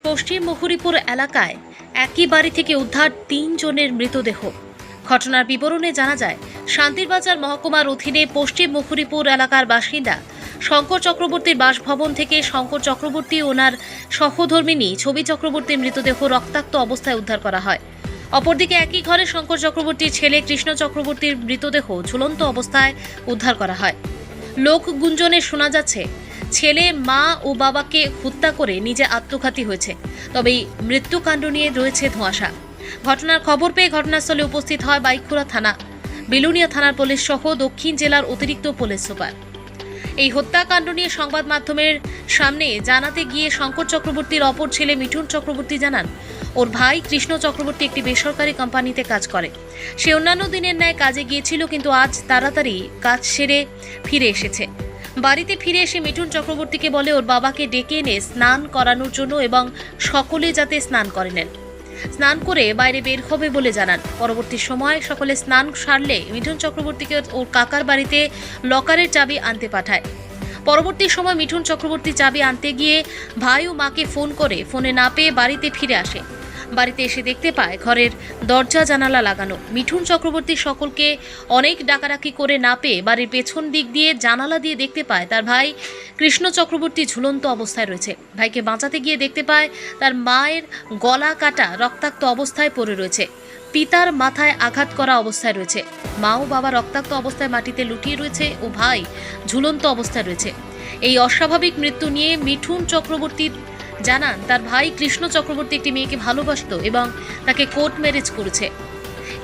পশ্চিম মুহুরীপুর এলাকায় একই বাড়ি থেকে উদ্ধার 3 জনের মৃতদেহ। ঘটনার বিবরণে জানা যায়, শান্তিরবাজার মহকুমার অধীনে পশ্চিম মুহুরীপুর এলাকার বাসিন্দা শঙ্কর চক্রবর্তীর বাসভবন থেকে শঙ্কর চক্রবর্তী ও ওনার সহধর্মিণী ছবি চক্রবর্তীর মৃতদেহ রক্তাক্ত অবস্থায় উদ্ধার করা হয়। অপরদিকে একই ঘরে শঙ্কর চক্রবর্তীর ছেলে কৃষ্ণ চক্রবর্তীর মৃতদেহ ঝুলন্ত অবস্থায় উদ্ধার করা হয়। লোক গুঞ্জনে শোনা যাচ্ছে ছেলে মা ও বাবাকে হত্যা করে নিজে আত্মঘাতী হয়েছে। তবে এই মৃত্যুকাণ্ড নিয়ে রয়েছে ধোঁয়াশা। ঘটনার খবর পেয়ে ঘটনাস্থলে উপস্থিত হয় বাইখুড়া থানা, বিলুনিয়া থানার পুলিশ সহ দক্ষিণ জেলার অতিরিক্ত পুলিশ সুপার। এই হত্যাকাণ্ড নিয়ে সংবাদ মাধ্যমের সামনে জানাতে গিয়ে শঙ্কর চক্রবর্তীর অপর ছেলে মিঠুন চক্রবর্তী জানান, ওর ভাই কৃষ্ণ চক্রবর্তী একটি বেসরকারি কোম্পানিতে কাজ করে। সে অন্যান্য দিনের ন্যায় কাজে গিয়েছিল, কিন্তু আজ তাড়াতাড়ি কাজ সেরে ফিরে এসেছে। বাড়িতে ফিরে এসে মিঠুন চক্রবর্তীকে বলে ওর বাবাকে ডেকে এনে স্নান করানোর জন্য এবং সকলে যাতে স্নান করে নেন। স্নান করে বাইরে বের হবে বলে জানান। পরবর্তী সময় সকলে স্নান সারলে মিঠুন চক্রবর্তীকে ওর কাকার বাড়িতে লকারের চাবি আনতে পাঠায়। পরবর্তী সময় মিঠুন চক্রবর্তী চাবি আনতে গিয়ে ভাই ও মাকে ফোন করে ফোনে না পেয়ে বাড়িতে ফিরে আসে। বাড়িতে এসে দেখতে পায় ঘরের দরজা জানালা লাগানো। মিঠুন চক্রবর্তী সকলকে অনেক ডাকাডাকি করে না পেয়ে বাড়ির পেছন দিক দিয়ে জানালা দিয়ে দেখতে পায় তার ভাই কৃষ্ণ চক্রবর্তী ঝুলন্ত অবস্থায় রয়েছে। ভাইকে বাঁচাতে গিয়ে দেখতে পায় তার মায়ের গলা কাটা রক্তাক্ত অবস্থায় পড়ে রয়েছে। পিতার মাথায় আঘাত করা অবস্থায় রয়েছে। মা ও বাবা রক্তাক্ত অবস্থায় মাটিতে লুটিয়ে রয়েছে ও ভাই ঝুলন্ত অবস্থায় রয়েছে। এই অস্বাভাবিক মৃত্যু নিয়ে মিঠুন চক্রবর্তী জানান, তার ভাই কৃষ্ণ চক্রবর্তী একটি মেয়েকে ভালোবাসতো এবং তাকে কোর্ট ম্যারেজ করেছে।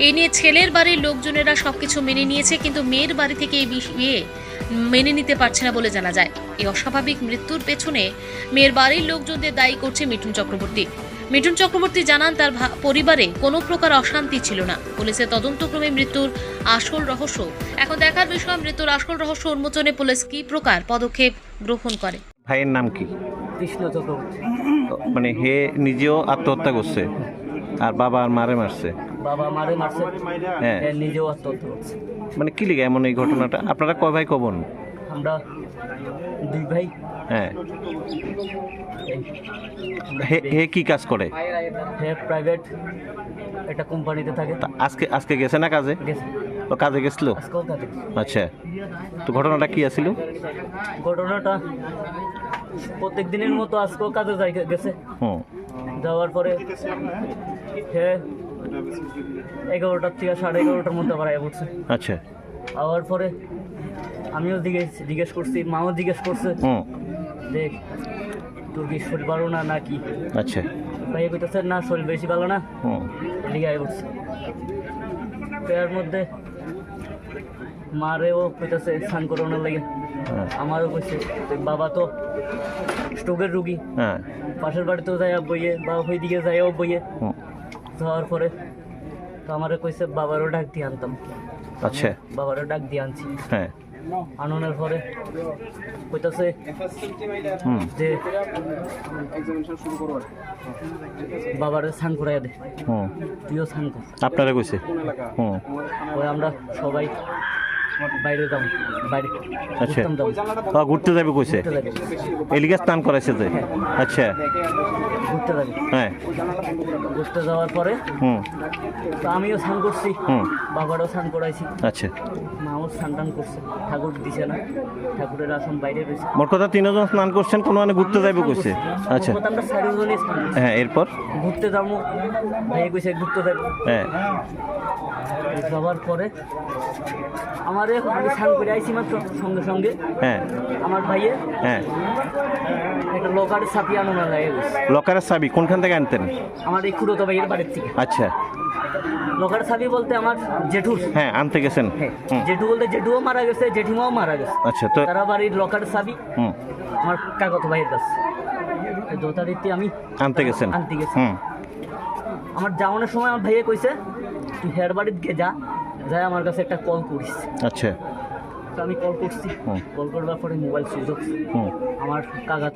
এই নিয়ে ছেলের বাড়ির লোকজনেরা সবকিছু মেনে নিয়েছে, কিন্তু মেয়ের বাড়ি থেকে এই বিয়ে মেনে নিতে পারছে না বলে জানা যায়। এই অস্বাভাবিক মৃত্যুর পেছনে মেয়ের বাড়ির লোকজনদের দায়ী করছে মিঠুন চক্রবর্তী। মিঠুন চক্রবর্তী জানান, তার পরিবারে কোনো প্রকার অশান্তি ছিল না। পুলিশের তদন্তক্রমে মৃত্যুর আসল রহস্য এখন দেখার বিষয়। মৃত্যুর আসল রহস্য উন্মোচনে পুলিশ কী প্রকার পদক্ষেপ গ্রহণ করে। ভাইয়ের নাম কি? কৃষ্ণ চক্রবর্তী। মানে হে নিজেও আত্মহত্যা করছে আর বাবা আর মারে মারছে? বাবা মারে মারছে, হ্যাঁ। এ নিজেও আত্মহত্যা করছে। মানে কি লিগে এমন এই ঘটনাটা? আপনারা কয় ভাই কবন? আমরা 2 ভাই। হ্যাঁ। এই হে কি কাজ করে? হে প্রাইভেট একটা কোম্পানিতে থাকে। তা আজকে গেছে না কাজে? গেছে, ও কাজে গেছিল? আজকেও কাজে। আচ্ছা, তো ঘটনাটা কি আছিল? ঘটনাটা প্রত্যেক দিনের মতো আজকেও কাজে গেছে। যাওয়ার পরে হে 11টা থেকে 11:30টার মধ্যে আবার আয়া পড়ছে। আচ্ছা। আওয়ার পরে আমিও জিজ্ঞেস করছি, মাও জিজ্ঞেস করছে দেখ তোর কি শরীর ভালো না নাকি। আচ্ছা। ভাই কইতেছে না, শরীর বেশি ভালো না, এদিকে আয় পড়ছে। এর মধ্যে মারেও কইতেছে স্নান করানোর লাগে। আমারও কইছে বাবা তো স্ট্রোকের রুগী, পাশের বাড়িতেও যায় বইয়ে বা ওইদিকে যাইও বইয়ে। যাওয়ার পরে তো আমারে কইছে বাবারও ডাক দিয়ে আনতাম। আচ্ছা। বাবারও ডাক দিয়ে আনছি। হ্যাঁ। আনানোর পরে কইতাছে যে বাবারে স্নান করাইয়া দে, তুইও স্নান কর। আপনারা কইছে? ওই আমরা সবাই বাইরে যাবো, বাইরে আচ্ছা ঘুরতে যাবে কইছে? এলিগে স্নান করাইছে যে? আচ্ছা, ঘুরতে যাবে। হ্যাঁ। ঘুরতে যাওয়ার পরে তো আমিও স্নান করছি, বাবারও স্নান করাইছি। আচ্ছা। মাও স্নান টান করছে, ঠাকুর দিছে না, ঠাকুরের আসন বাইরে রয়েছে। মোট কথা 3 জন স্নান করছেন, কোনো মানে ঘুরতে যাবে কইছে? আচ্ছা। আমরা 4 জনই স্নান করছি। হ্যাঁ, এরপর ঘুরতে যাবো, ভাই কইছে ঘুরতে যাবো। হ্যাঁ। যাওয়ার পরে আমারে আমি স্নান করে আইছি মাত্র, সঙ্গে সঙ্গে হ্যাঁ আমার ভাইয়ে হ্যাঁ একটা লকারের চাবি আনানো লাগে। লকারের চাবি কোনখান থেকে আনতেন? আমার এই খুড়ো তো ভাইয়ের বাড়ির থেকে। আচ্ছা। লকারের চাবি বলতে আমার জেঠুর। হ্যাঁ, আনতে গেছেন? জেঠু বলতে জেঠুও মারা গেছে, জেঠিমাও মারা গেছে। আচ্ছা। তো তারা বাড়ির লকারের চাবি আমার কাকাতো ভাইয়ের কাছে যথারীতি আমি আনতে গেছি। আমার যাওয়ানোর সময় আমার ভাইয়ে কইছে তুই হেয়ার বাড়িতে গে যা, যাই আমার কাছে একটা কল করিস। আচ্ছা। তো আমি কল করছি, কল করবার পরে মোবাইল সুইচ অফ। আমার কাকা